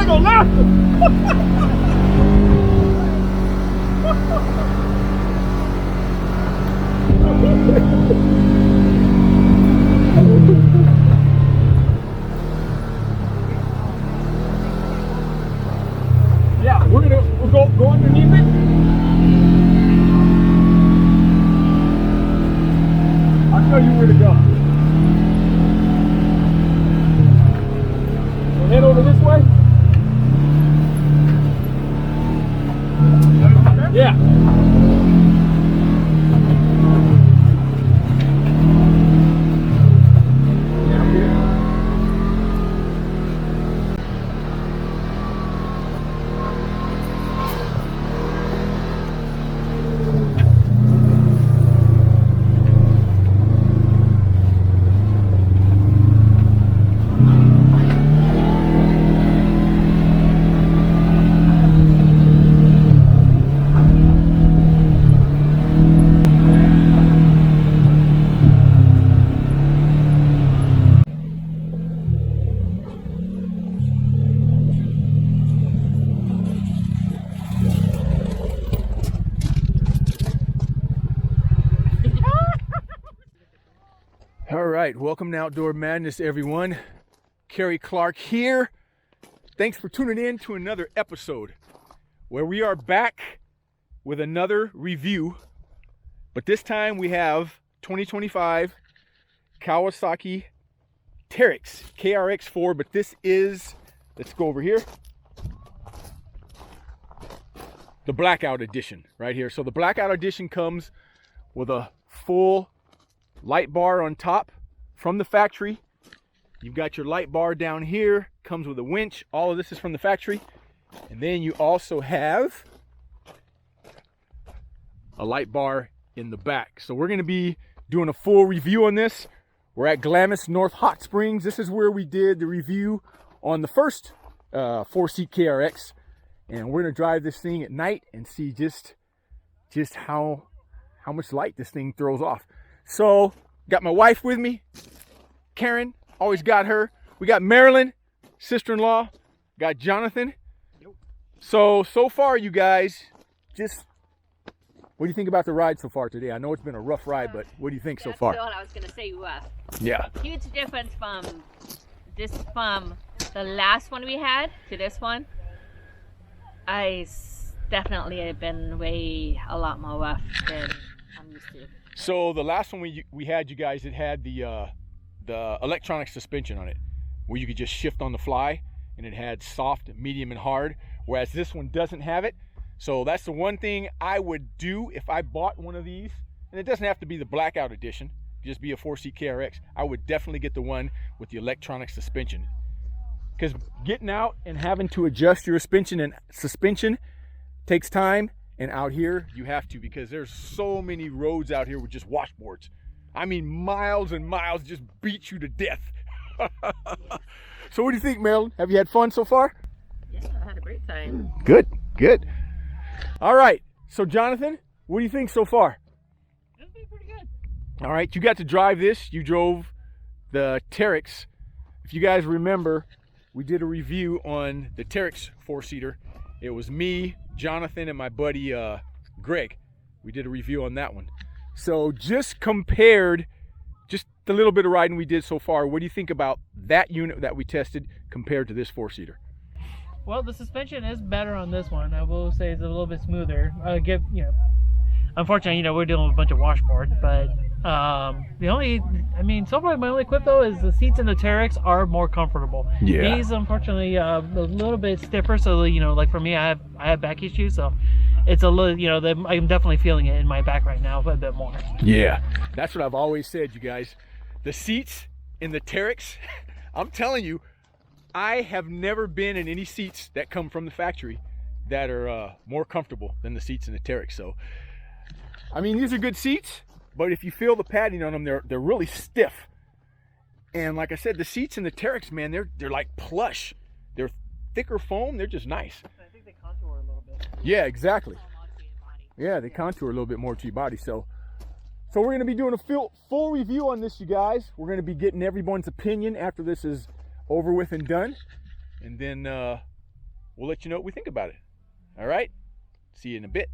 like a laughter. Yeah, we'll go underneath it. I'll show you where to go. So head over this way. Yeah. All right, welcome to Outdoor Madness, everyone. Kerry Clark here. Thanks for tuning in to another episode where we are back with another review, but this time we have 2025 Kawasaki KRX, KRX4, but this is, let's go over here, the Blackout Edition right here. So the Blackout Edition comes with a full light bar on top from the factory. You've got your light bar down here, comes with a winch. All of this is from the factory. And then you also have a light bar in the back. So we're going to be doing a full review on this. We're at Glamis North Hot Springs. This is where we did the review on the first 4-seat KRX. And we're going to drive this thing at night and see just how much light this thing throws off. So, got my wife with me, Karen, always got her. We got Marilyn, sister-in-law, got Jonathan. So far, you guys, what do you think about the ride so far today? I know it's been a rough ride, but what do you think so far? That's what I was going to say. Yeah. Huge difference from the last one we had to this one. Definitely have been a lot more rough than I'm used to. So the last one we had, you guys, it had the electronic suspension on it, where you could just shift on the fly, and it had soft, medium, and hard, whereas this one doesn't have it. So that's the one thing I would do if I bought one of these, and it doesn't have to be the Blackout Edition, just be a 4-seat KRX. I would definitely get the one with the electronic suspension, because getting out and having to adjust your suspension takes time. And out here, you have to, because there's so many roads out here with just washboards. I mean, miles and miles just beat you to death. So what do you think, Marilyn? Have you had fun so far? Yeah, I had a great time. Good. All right. So, Jonathan, what do you think so far? It's been pretty good. All right. You got to drive this. You drove the KRX. If you guys remember, we did a review on the KRX 4-seater. It was me, Jonathan, and my buddy Greg. We did a review on that one. So just compared, just the little bit of riding we did so far, what do you think about that unit that we tested compared to this 4-seater? Well, the suspension is better on this one. I will say it's a little bit smoother. Unfortunately, we're dealing with a bunch of washboard, but so far my only quip though is the seats in the KRX are more comfortable. Yeah. These, unfortunately, a little bit stiffer. So like for me, I have back issues, so it's a little, I'm definitely feeling it in my back right now a bit more. Yeah, that's what I've always said, you guys. The seats in the KRX, I'm telling you, I have never been in any seats that come from the factory that are more comfortable than the seats in the KRX. So, I mean, these are good seats, but if you feel the padding on them, they're really stiff. And like I said, the seats in the KRX, man, they're like plush. They're thicker foam. They're just nice. I think they contour a little bit. Yeah, exactly. Yeah, they contour a little bit more to your body. So we're going to be doing a full review on this, you guys. We're going to be getting everyone's opinion after this is over with and done. And then we'll let you know what we think about it. All right? See you in a bit.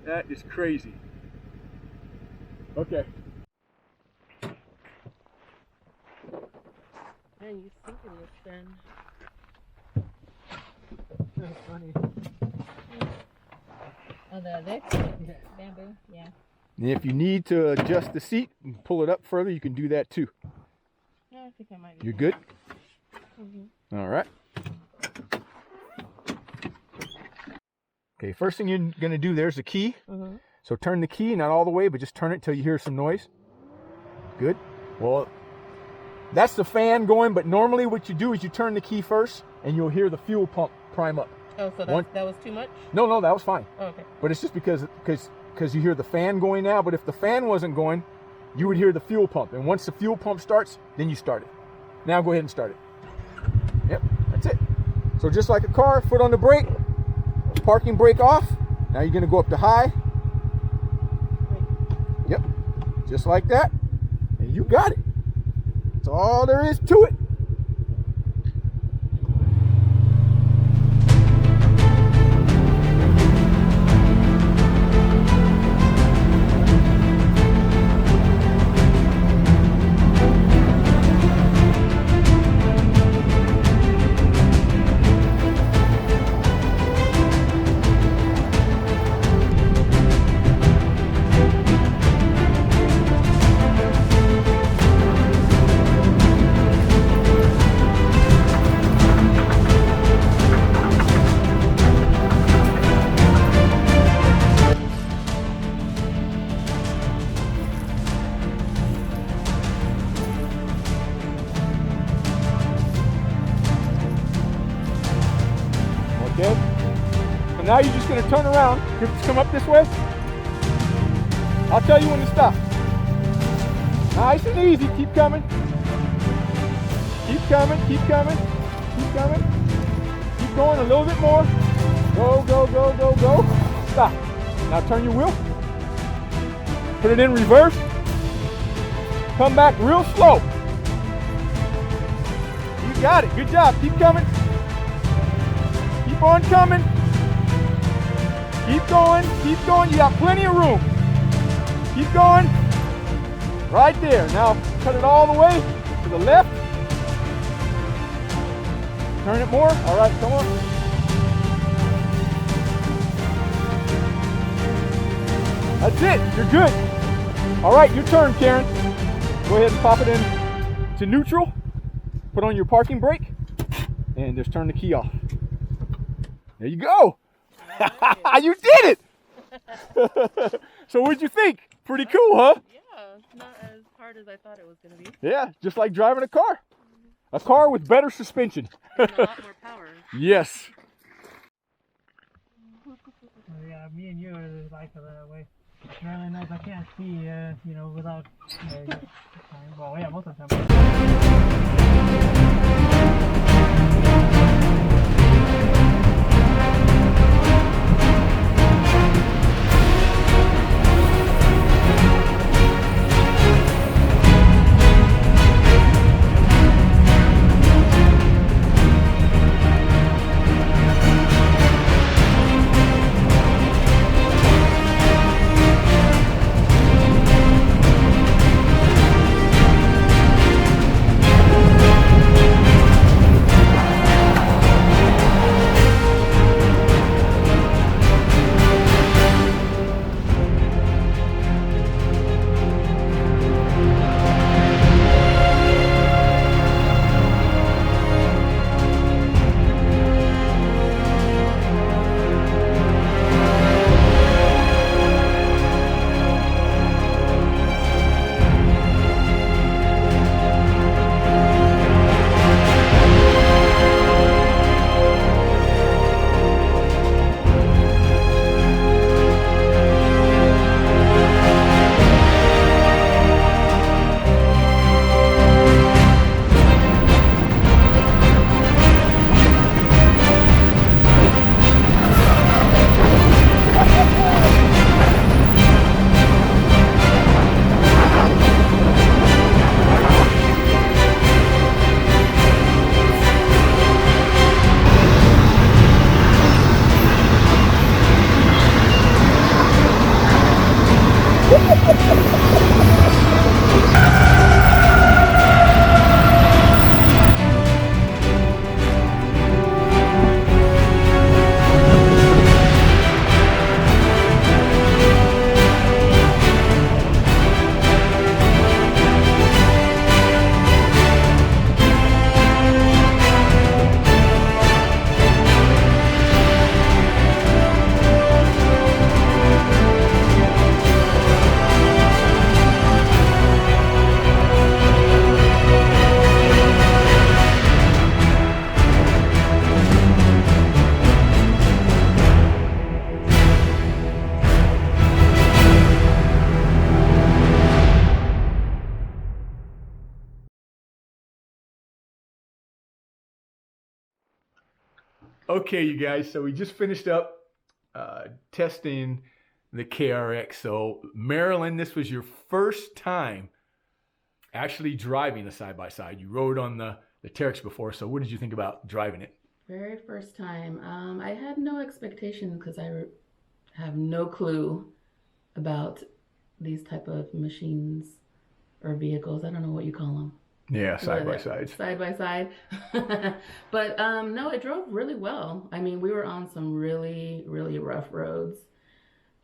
That is crazy. Okay. Man, you think it was then. That's funny. Oh, the other? Yeah. Bamboo? Yeah. And if you need to adjust the seat and pull it up further, you can do that too. No, I think I might be. You're good? Mm-hmm. All right. Okay, first thing you're going to do, there's the key. Mm-hmm. So turn the key, not all the way, but just turn it till you hear some noise. Good. Well, that's the fan going, but normally what you do is you turn the key first and you'll hear the fuel pump prime up. Oh, so that was too much? No, that was fine. Oh, okay. But it's just because you hear the fan going now, but if the fan wasn't going, you would hear the fuel pump. And once the fuel pump starts, then you start it. Now go ahead and start it. Yep, that's it. So just like a car, foot on the brake, parking brake off. Now you're gonna go up to high. Yep, just like that. And you got it. That's all there is to it. Okay? So now you're just going to turn around. Come up this way. I'll tell you when to stop. Nice and easy. Keep coming. Keep coming. Keep coming. Keep coming. Keep going a little bit more. Go, go, go, go, go. Stop. Now turn your wheel. Put it in reverse. Come back real slow. You got it. Good job. Keep coming. Keep on coming. Keep going. Keep going. You got plenty of room. Keep going. Right there. Now cut it all the way to the left. Turn it more. All right, come on. That's it. You're good. All right, your turn, Karen. Go ahead and pop it in to neutral. Put on your parking brake, and just turn the key off. There you go. Right. You did it. So what'd you think? Pretty cool, huh? Yeah, it's not as hard as I thought it was going to be. Yeah, just like driving a car. A car with better suspension. And a lot more power. Yes. Yeah, me and you are like that way. It's really nice. I can't see, without time. Well, yeah, most of the time. Okay, you guys, so we just finished up testing the KRX. So, Marilyn, this was your first time actually driving a side-by-side. You rode on the KRX before, so what did you think about driving it? Very first time. I had no expectation because I have no clue about these type of machines or vehicles. I don't know what you call them. Yeah, side-by-sides. Side-by-side. But no, it drove really well. I mean, we were on some really, really rough roads.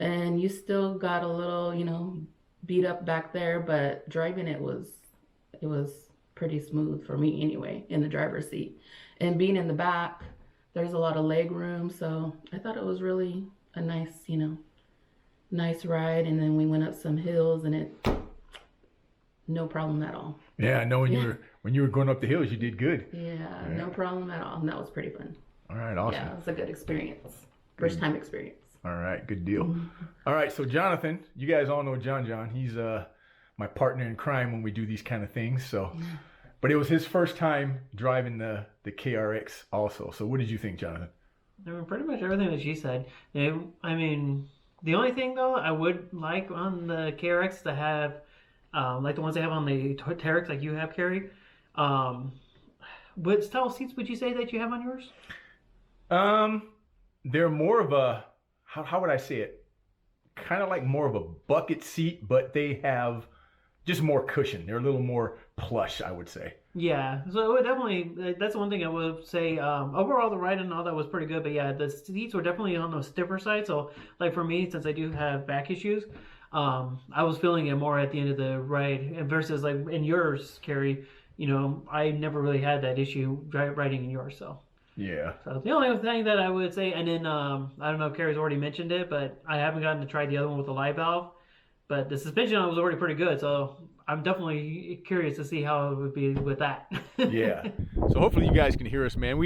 And you still got a little, beat up back there, but driving it was pretty smooth for me anyway, in the driver's seat. And being in the back, there's a lot of leg room, so I thought it was really a nice, nice ride. And then we went up some hills and no problem at all. Yeah, I know when you were going up the hills, you did good. Yeah, no problem at all. And that was pretty fun. All right, awesome. Yeah, it was a good experience. First time experience. All right, good deal. All right, so Jonathan, you guys all know John. He's my partner in crime when we do these kind of things. So, but it was his first time driving the KRX also. So what did you think, Jonathan? I mean, pretty much everything that she said. I mean, the only thing though I would like on the KRX to have, like the ones they have on the KRX, like you have, Carrie. What style seats would you say that you have on yours? They're more of a, how would I say it? Kind of like more of a bucket seat, but they have just more cushion. They're a little more plush, I would say. Yeah, so it would definitely, that's the one thing I would say. Overall, the ride and all that was pretty good, but yeah, the seats were definitely on the stiffer side. So, like for me, since I do have back issues, I was feeling it more at the end of the ride. And versus like in yours, Carrie, I never really had that issue riding in yours. So Yeah. So the only thing that I would say, and then I don't know if Carrie's already mentioned it, but I haven't gotten to try the other one with the live valve. But the suspension on it was already pretty good, so I'm definitely curious to see how it would be with that. Yeah. So hopefully you guys can hear us, man.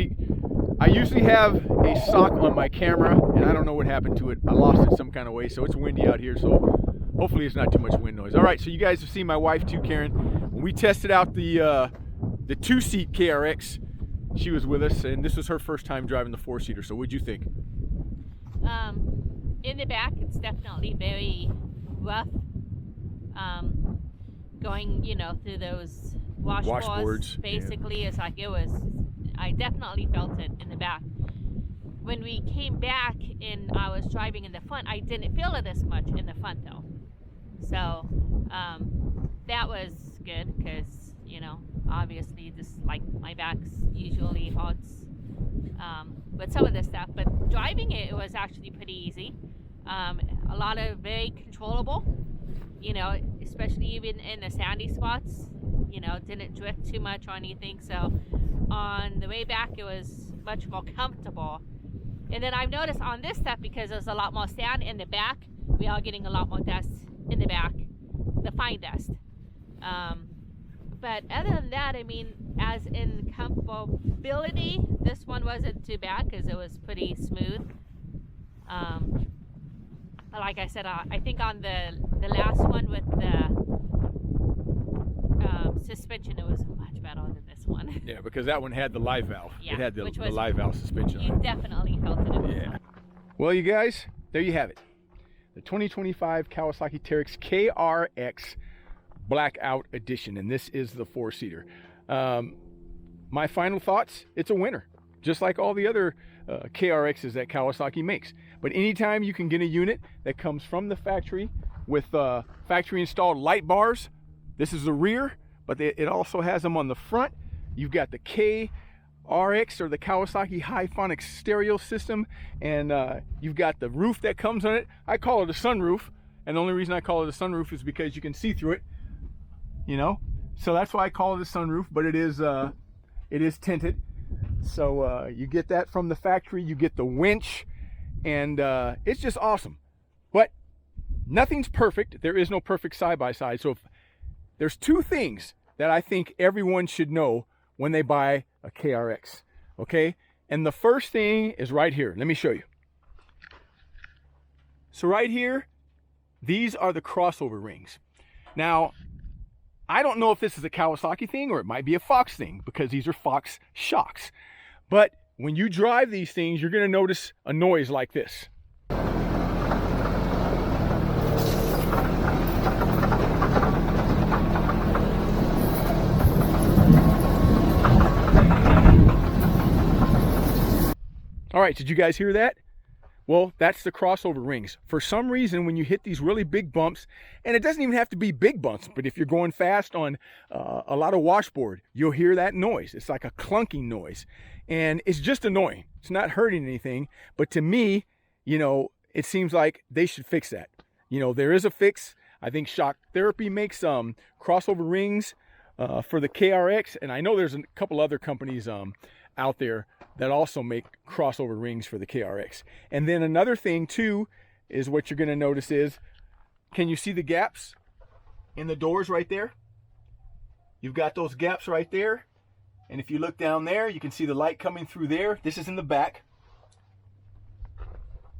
I usually have a sock on my camera, and I don't know what happened to it. I lost it some kind of way, so it's windy out here, so hopefully it's not too much wind noise. All right, so you guys have seen my wife too, Karen. When we tested out the two-seat KRX, she was with us, and this was her first time driving the four-seater. So what'd you think? In the back, it's definitely very rough. Going, through those washboards, basically, yeah. It's like I definitely felt it in the back. When we came back and I was driving in the front, I didn't feel it as much in the front though. So that was good because, obviously just like my back's usually hurts with some of this stuff, but driving it was actually pretty easy. A lot of very controllable, especially even in the sandy spots, didn't drift too much or anything. So on the way back, it was much more comfortable. And then I've noticed on this stuff, because there's a lot more sand in the back, we are getting a lot more dust in the back, the fine dust. But other than that, as in comfortability, this one wasn't too bad because it was pretty smooth. But like I said, I think on the last one with the suspension, it was much better than this one. Yeah, because that one had the live valve. Yeah, it had the live valve suspension. You definitely felt it in this one. Well, you guys, there you have it. The 2025 Kawasaki Teryx KRX Blackout Edition, and this is the four-seater. My final thoughts, it's a winner, just like all the other KRXs that Kawasaki makes. But anytime you can get a unit that comes from the factory with factory installed light bars, this is the rear, but it also has them on the front. You've got the KRX, or the Kawasaki Hi-Phonics stereo system, and you've got the roof that comes on it. I call it a sunroof, and the only reason I call it a sunroof is because you can see through it, so that's why I call it a sunroof. But it is tinted, so you get that from the factory. You get the winch, and it's just awesome. But nothing's perfect. There is no perfect side-by-side. So if there's two things that I think everyone should know when they buy a KRX, okay? And the first thing is right here. Let me show you. So right here, these are the crossover rings. Now, I don't know if this is a Kawasaki thing or it might be a Fox thing, because these are Fox shocks. But when you drive these things, you're gonna notice a noise like this. All right, did you guys hear that? Well, that's the crossover rings. For some reason, when you hit these really big bumps, and it doesn't even have to be big bumps, but if you're going fast on a lot of washboard, you'll hear that noise. It's like a clunking noise, and it's just annoying. It's not hurting anything, but to me, it seems like they should fix that. There is a fix. I think Shock Therapy makes crossover rings for the KRX, and I know there's a couple other companies out there that also make crossover rings for the KRX. And then another thing too is what you're going to notice is, can you see the gaps in the doors right there? You've got those gaps right there, and if you look down there, you can see the light coming through there. This is in the back,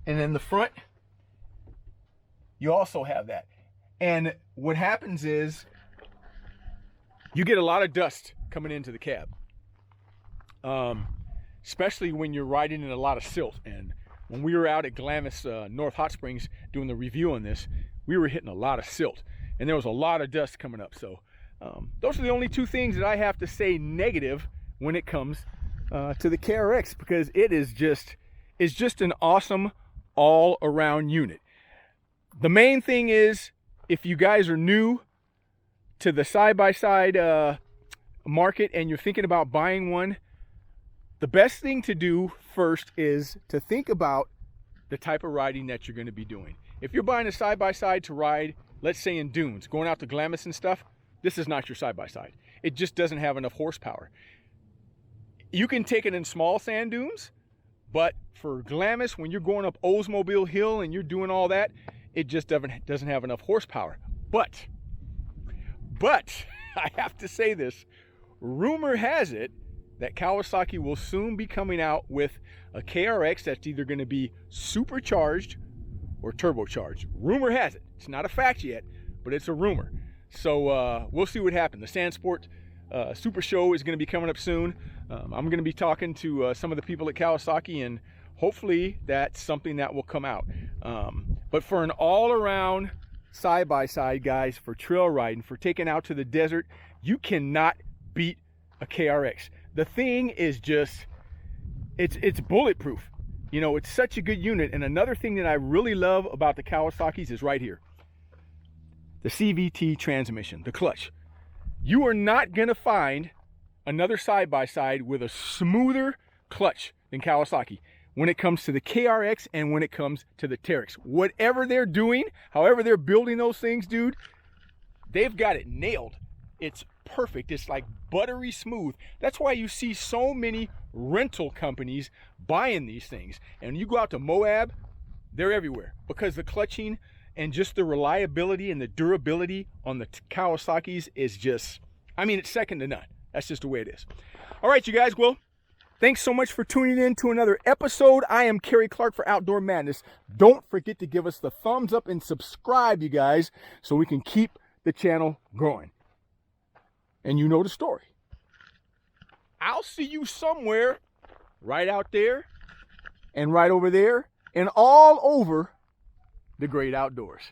and in the front you also have that. And what happens is you get a lot of dust coming into the cab, especially when you're riding in a lot of silt. And when we were out at Glamis North Hot Springs doing the review on this, we were hitting a lot of silt, and there was a lot of dust coming up. So those are the only two things that I have to say negative when it comes to the KRX, because it's just an awesome all-around unit. The main thing is, if you guys are new to the side-by-side market and you're thinking about buying one, the best thing to do first is to think about the type of riding that you're going to be doing. If you're buying a side-by-side to ride, let's say in dunes, going out to Glamis and stuff, this is not your side-by-side. It just doesn't have enough horsepower. You can take it in small sand dunes, but for Glamis, when you're going up Oldsmobile Hill and you're doing all that, it just doesn't have enough horsepower. But, I have to say this, rumor has it that Kawasaki will soon be coming out with a KRX that's either going to be supercharged or turbocharged. Rumor has it. It's not a fact yet, but it's a rumor. So we'll see what happens. The Sand Sport Super Show is going to be coming up soon. I'm going to be talking to some of the people at Kawasaki, and hopefully that's something that will come out. But for an all-around side-by-side, guys, for trail riding, for taking out to the desert, you cannot beat a KRX. The thing is just, it's bulletproof. You know, it's such a good unit. And another thing that I really love about the Kawasaki's is right here. The CVT transmission, the clutch. You are not going to find another side-by-side with a smoother clutch than Kawasaki when it comes to the KRX and when it comes to the Teryx. Whatever they're doing, however they're building those things, dude, they've got it nailed. It's perfect. It's like buttery smooth. That's why you see so many rental companies buying these things. And you go out to Moab, they're everywhere because the clutching and just the reliability and the durability on the Kawasaki's is just, I mean, it's second to none. That's just the way it is. All right, you guys, well, thanks so much for tuning in to another episode. I am Kerry Clark for Outdoor Madness. Don't forget to give us the thumbs up and subscribe, you guys, so we can keep the channel going. And you know the story. I'll see you somewhere right out there and right over there and all over the great outdoors.